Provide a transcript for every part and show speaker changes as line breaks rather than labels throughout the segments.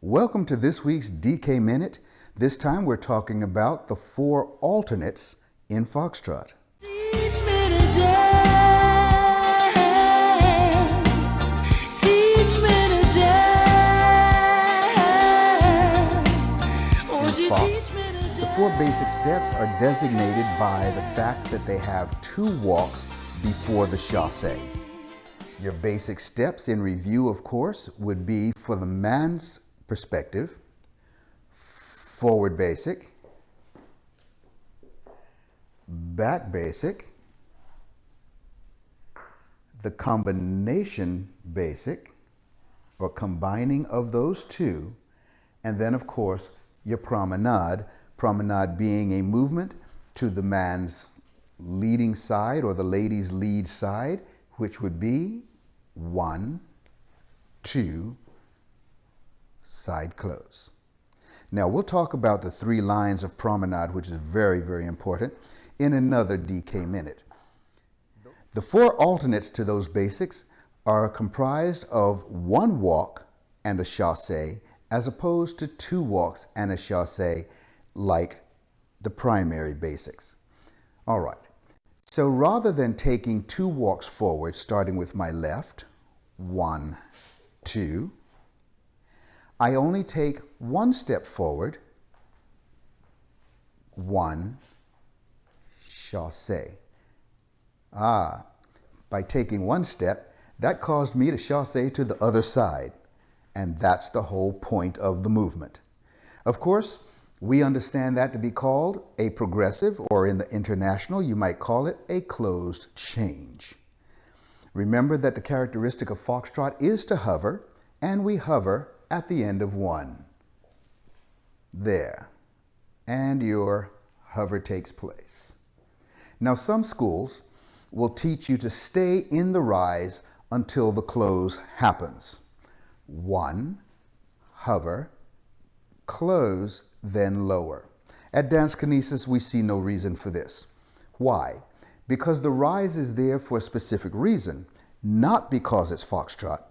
Welcome to this week's DK Minute. This time we're talking about the 4 alternates in Foxtrot.
Teach me to dance. Teach me to dance. Won't you teach me to dance?
The 4 basic steps are designated by the fact that they have 2 walks before the chassé. Your basic steps in review, of course, would be for the man's perspective, forward basic, back basic, the combination basic, or combining of those 2, and then of course your promenade, promenade being a movement to the man's leading side or the lady's lead side, which would be 1, 2, side close. Now we'll talk about the 3 lines of promenade, which is very, very important, in another DK Minute. The 4 alternates to those basics are comprised of 1 walk and a chassé, as opposed to 2 walks and a chassé like the primary basics. All right, so rather than taking 2 walks forward, starting with my left, 1, 2, I only take 1 step forward, 1, chassé. By taking 1 step, that caused me to chassé to the other side, and that's the whole point of the movement. Of course, we understand that to be called a progressive, or in the international, you might call it a closed change. Remember that the characteristic of Foxtrot is to hover, and we hover at the end of 1. There. And your hover takes place. Now some schools will teach you to stay in the rise until the close happens. 1, hover, close, then lower. At TangoKinesis, we see no reason for this. Why? Because the rise is there for a specific reason, not because it's Foxtrot,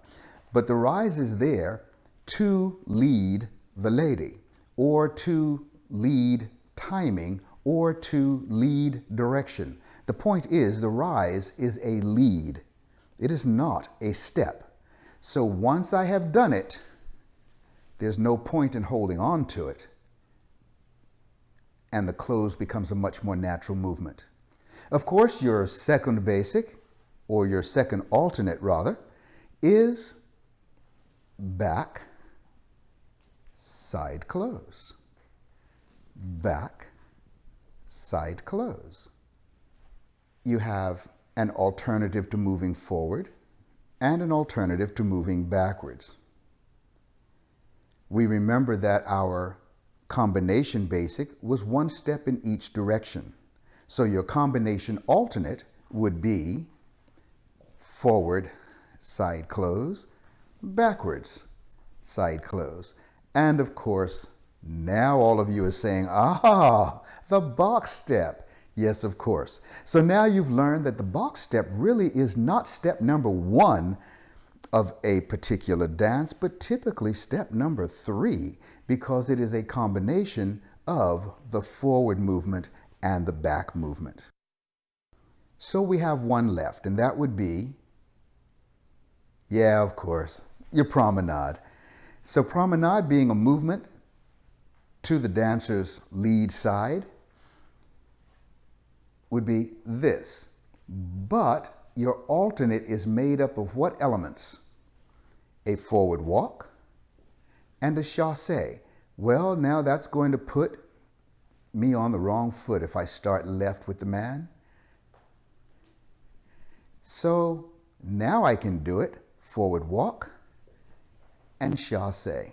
but the rise is there to lead the lady, or to lead timing, or to lead direction. The point is, the rise is a lead. It is not a step. So once I have done it, there's no point in holding on to it, and the close becomes a much more natural movement. Of course, your second basic, or your second alternate rather, is back, side close, back, side close. You have an alternative to moving forward and an alternative to moving backwards. We remember that our combination basic was 1 step in each direction. So your combination alternate would be forward, side close, backwards, side close. And of course, now all of you are saying, the box step. Yes, of course. So now you've learned that the box step really is not step number 1 of a particular dance, but typically step number 3, because it is a combination of the forward movement and the back movement. So we have 1 left, and that would be, yeah, of course, your promenade. So promenade being a movement to the dancer's lead side would be this. But your alternate is made up of what elements? A forward walk and a chassé. Well, now that's going to put me on the wrong foot if I start left with the man. So now I can do it, forward walk and chassé.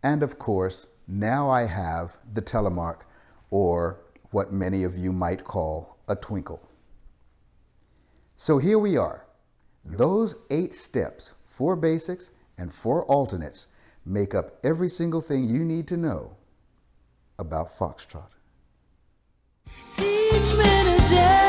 And of course, now I have the Telemark, or what many of you might call a Twinkle. So here we are. Those 8 steps, 4 basics and 4 alternates, make up every single thing you need to know about Foxtrot.
Teach me to dance.